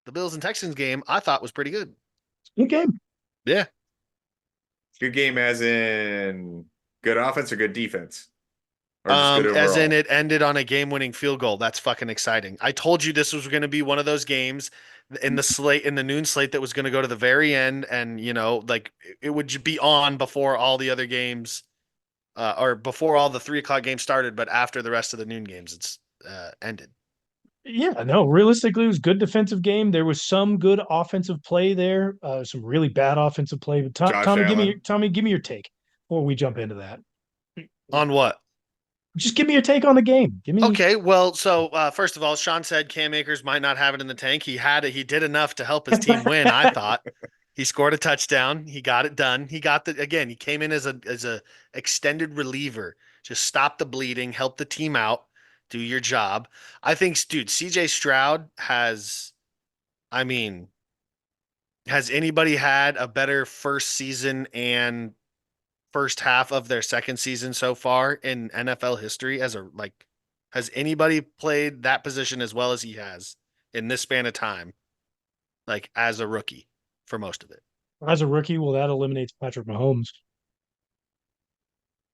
the Bills and Texans game I thought was pretty good. Good game. Yeah. Good game as in good offense or good defense? Or just good As in overall? it ended on a game-winning field goal. That's fucking exciting. I told you this was going to be one of those games in the noon slate that was going to go to the very end, and like it would be on before all the other games, or before all the 3 o'clock games started, but after the rest of the noon games, it's ended. Yeah, no, realistically, it was a good defensive game. There was some good offensive play there, some really bad offensive play. But Josh Allen. Tommy, give me your take before we jump into that. On what? Just give me your take on the game. Give me Okay, well, so first of all, Sean said Cam Akers might not have it in the tank. He had it. He did enough to help his team win. I thought he scored a touchdown. He got it done. He got the again. He came in as a extended reliever, just stop the bleeding, help the team out, do your job. I think, dude, CJ Stroud has. I mean, has anybody had a better first season and first half of their second season so far in NFL history has anybody played that position as well as he has in this span of time, like as a rookie for most of it? as a rookie. Well, that eliminates Patrick Mahomes.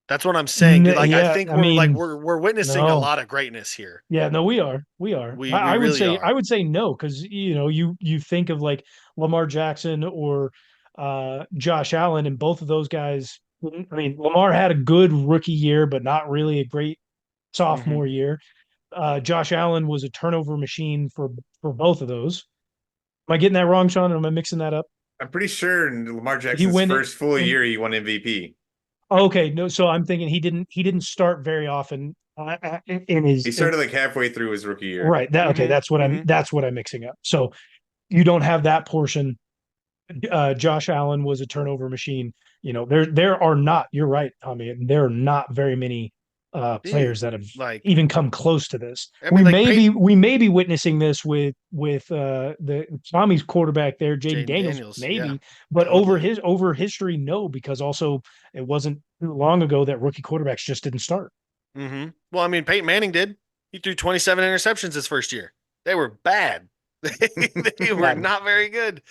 That's what I'm saying. Like I Yeah, think I mean, we're witnessing a no. lot of greatness here. Yeah, no, we are. We are. We I really I are. would say no, because you think of like Lamar Jackson or Josh Allen, and both of those guys. I mean, Lamar had a good rookie year, but not really a great Hmm. sophomore year. Josh Allen was a turnover machine for both of those. Am I getting that wrong, Sean? Or am I mixing that up? I'm pretty sure in Lamar Did he Jackson's win it first full in? year, he won MVP. Oh, okay, no. So I'm thinking he didn't start very often in his He started like halfway through his rookie year. right. That okay. Hmm. Hmm. That's what I'm mixing up. So you don't have that portion. Josh Allen was a turnover machine. There are not. You're right, Tommy. There are not very many Dude, players that have like even come close to this. I mean, like Peyton, We may be witnessing this with the Tommy's quarterback there, Jaden Jaden Daniels, Daniels, yeah, maybe. But totally. over history, no, because also it wasn't too long ago that rookie quarterbacks just didn't start. Well, I mean, Peyton Manning did. He threw 27 interceptions his first year. They were bad. They were Bad. not very good.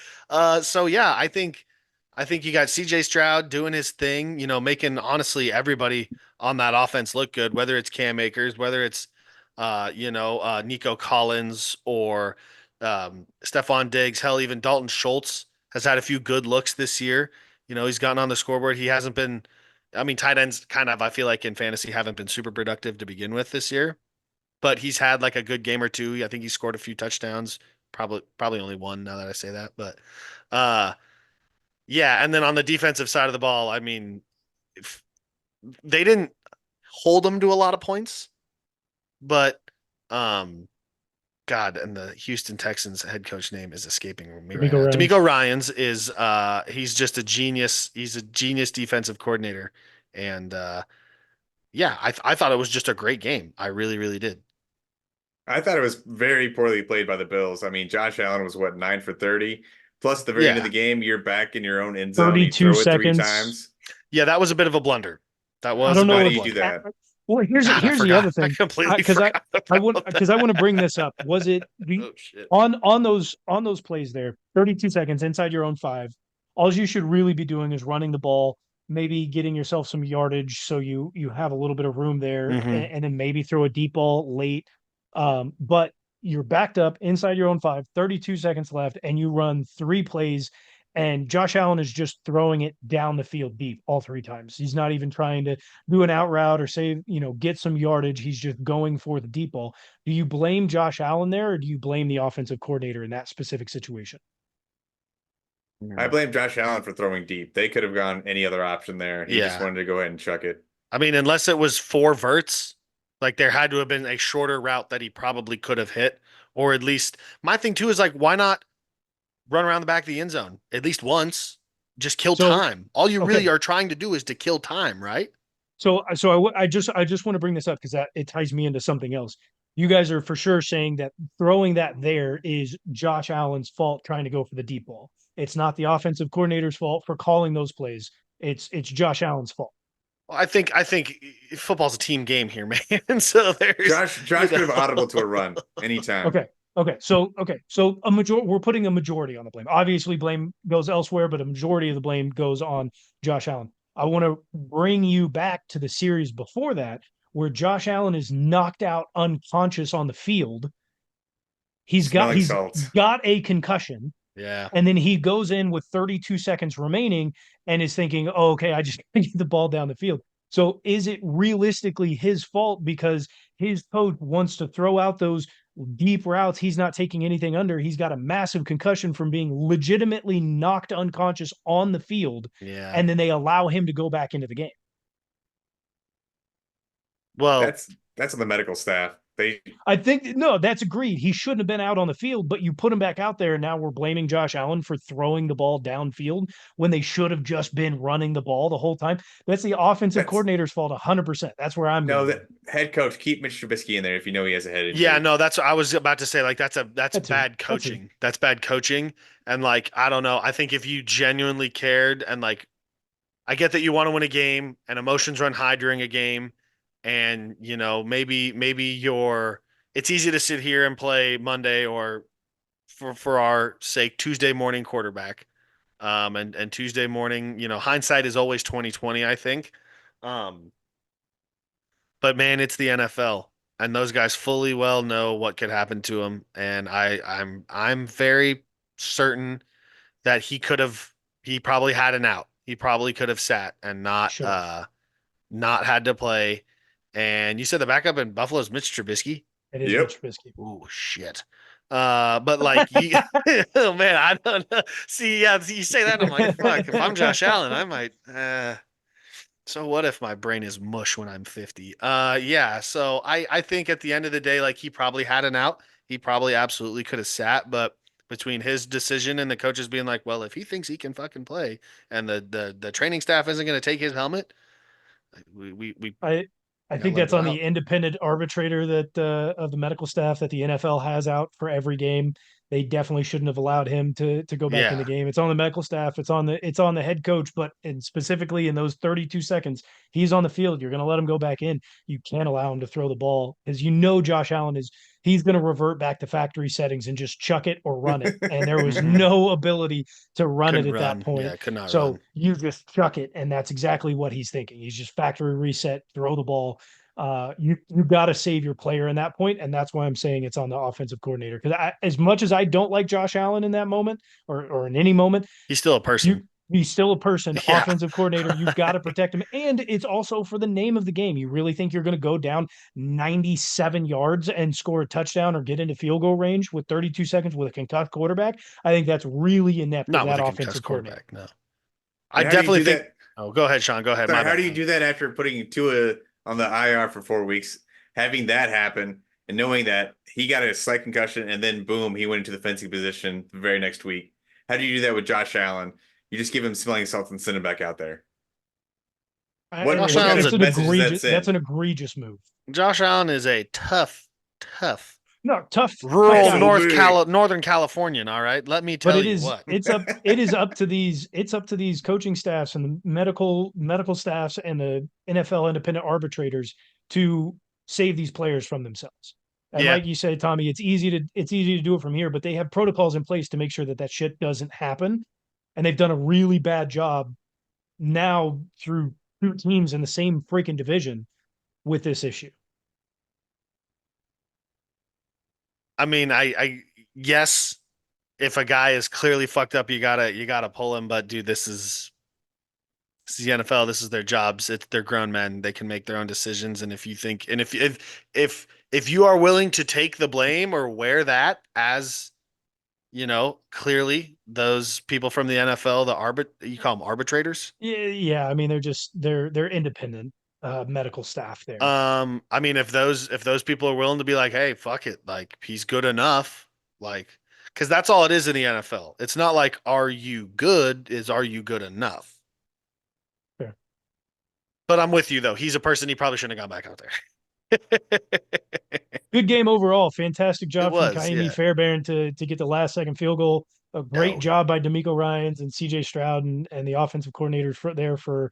So yeah, I think you got CJ Stroud doing his thing, making honestly everybody on that offense look good, whether it's Cam Akers, whether it's Nico Collins or Stephon Diggs, hell, even Dalton Schultz has had a few good looks this year. He's gotten on the scoreboard. He hasn't been, I mean, tight ends kind of, I feel like in fantasy haven't been super productive to begin with this year, but he's had like a good game or two. I think he scored a few touchdowns, probably only one now that I say that, but uh yeah, and then on the defensive side of the ball, I mean, if they didn't hold them to a lot of points, but um God, and the Houston Texans head coach name is escaping me right D'Amico now. Ryan's. D'Amico Ryans is he's just a genius. He's a genius defensive coordinator. And yeah, I thought it was just a great game. I really, really did. I thought it was very poorly played by the Bills. I mean, Josh Allen was what, 9 for 30? Plus, at the very end of the Yeah. game, you're back in your own end zone. You 32 throw it three seconds. times. Yeah, that was a bit of a blunder. That I was a don't bit How know of do a if you do blunder. that? well God, I here's the other forgot. I thing. completely Because forgot about I that. want to bring this up. Was it Oh shit. on those plays there, 32 seconds inside your own five, all you should really be doing is running the ball, maybe getting yourself some yardage so you have a little bit of room there, Hmm. and then maybe throw a deep ball late. But you're backed up inside your own five, 32 seconds left, and you run 3 plays, and Josh Allen is just throwing it down the field deep all 3 times. He's not even trying to do an out route or save, get some yardage. He's just going for the deep ball. Do you blame Josh Allen there, or do you blame the offensive coordinator in that specific situation? I blame Josh Allen for throwing deep. They could have gone any other option there. He just Yeah. wanted to go ahead and chuck it. I mean, unless it was 4 verts, like there had to have been a shorter route that he probably could have hit, or at least my thing too is like, why not run around the back of the end zone at least once? Just kill So, time. All you really okay. are trying to do is to kill time, right? I just want to bring this up because that it ties me into something else. You guys are for sure saying that throwing that there is Josh Allen's fault trying to go for the deep ball. It's not the offensive coordinator's fault for calling those plays. It's Josh Allen's fault. Well, I think football's a team game here, man. So there's, Josh could have audible to a run anytime. Okay. So we're putting a majority on the blame. Obviously, blame goes elsewhere, but a majority of the blame goes on Josh Allen. I want to bring you back to the series before that, where Josh Allen is knocked out unconscious on the field. Smelling He's salts. got a concussion, Yeah. and then he goes in with 32 seconds remaining and is thinking, oh, okay, I just get the ball down the field. So is it realistically his fault because his coach wants to throw out those deep routes? He's not taking anything under. He's got a massive concussion from being legitimately knocked unconscious on the field. Yeah. And then they allow him to go back into the game. Well, That's on the medical staff. They I think no, that's agreed. He shouldn't have been out on the field, but you put him back out there, and now we're blaming Josh Allen for throwing the ball downfield when they should have just been running the ball the whole time. That's the offensive that's coordinator's fault, 100%. That's where I'm no, going. that head coach, keep Mitch Trubisky in there if you know he has a head yeah, injury. no, that's I was about to say, like, that's That too. bad That too. coaching. That's bad coaching. And like, I don't know. I think if you genuinely cared and like I get that you want to win a game and emotions run high during a game and maybe you're it's easy to sit here and play Monday or for our sake Tuesday morning quarterback. And Tuesday morning, hindsight is always 2020, I think. Um, but man, it's the NFL, and those guys fully well know what could happen to him. And I'm very certain that he probably had an out. He probably could have sat and Should have. not had to play. And you said the backup in Buffalo's Mitch Trubisky. It is Yep. Mitch Trubisky. Oh shit. But like you, oh man, I don't know. See, yeah, you say that, and I'm like, fuck. If I'm Josh Allen, I might. So what if my brain is mush when I'm 50? Yeah. So I think at the end of the day, like he probably had an out. He probably absolutely could have sat, but between his decision and the coaches being like, well, if he thinks he can fucking play, and the training staff isn't going to take his helmet, like, we I I gotta think let him that's go on the out. independent arbitrator that of the medical staff that the NFL has out for every game. They definitely shouldn't have allowed him to go back in the Yeah, game. It's on the medical staff. It's on the head coach, but and specifically in those 32 seconds, he's on the field. You're going to let him go back in. You can't allow him to throw the ball because Josh Allen is he's going to revert back to factory settings and just chuck it or run it. And there was hmm no ability to run it couldn't at that run. point. Yeah, could not So run. you just chuck it, and that's exactly what he's thinking. He's just factory reset, throw the ball. You got to save your player in that point, and that's why I'm saying it's on the offensive coordinator. Because as much as I don't like Josh Allen in that moment or in any moment, He's still a you person. he's still a person, Yeah. offensive coordinator. You've got to protect him, and it's also for the name of the game. You really think you're going to go down 97 yards and score a touchdown or get into field goal range with 32 seconds with a concussed quarterback? I think that's really inept of Not with that a concussed offensive coordinator. quarterback. No. I And how do you definitely do think. that? Oh, go ahead, Sean. Go ahead. My Sorry, how do bad, you man. do that after putting Tua on the IR for 4 weeks, having that happen, and knowing that he got a slight concussion, and then boom, he went into the fencing position the very next week? How do you do that with Josh Allen? You just give him smelling salts and send him back out there. Josh What kind Allen's of It's a an message does that egregious. That's send? an egregious move. Josh Allen is a tough No, tough rural guy. SOB. Northern Californian. All right, let me But tell you what. it is up to these coaching staffs and the medical staffs and the NFL independent arbitrators to save these players from themselves. And Yeah. like you said, Tommy, it's easy to do it from here, but they have protocols in place to make sure that that shit doesn't happen. And they've done a really bad job now through two teams in the same freaking division with this issue. I mean, yes, if a guy is clearly fucked up, you gotta pull him. But dude, this is the NFL. This is their jobs. They're grown men. They can make their own decisions. And if you think, and if you are willing to take the blame or wear that as clearly those people from the NFL, you call them arbitrators. Yeah. I mean, they're independent medical staff there. I mean, if those people are willing to be like, hey, fuck it, like he's good enough, like, because that's all it is in the NFL. It's not like, are you good? Are you good enough? Fair. But I'm with you though. He's a person. He probably shouldn't have gone back out there. Good game overall. Fantastic It job from was, Kaimi yeah. Fairbairn to get the last second field goal. A great No, job by D'Amico Ryans and CJ Stroud and the offensive coordinators for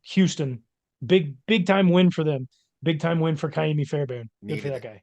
Houston. Big time win for them. Big time win for Kaimi Fairbairn. Good for needed that it. guy.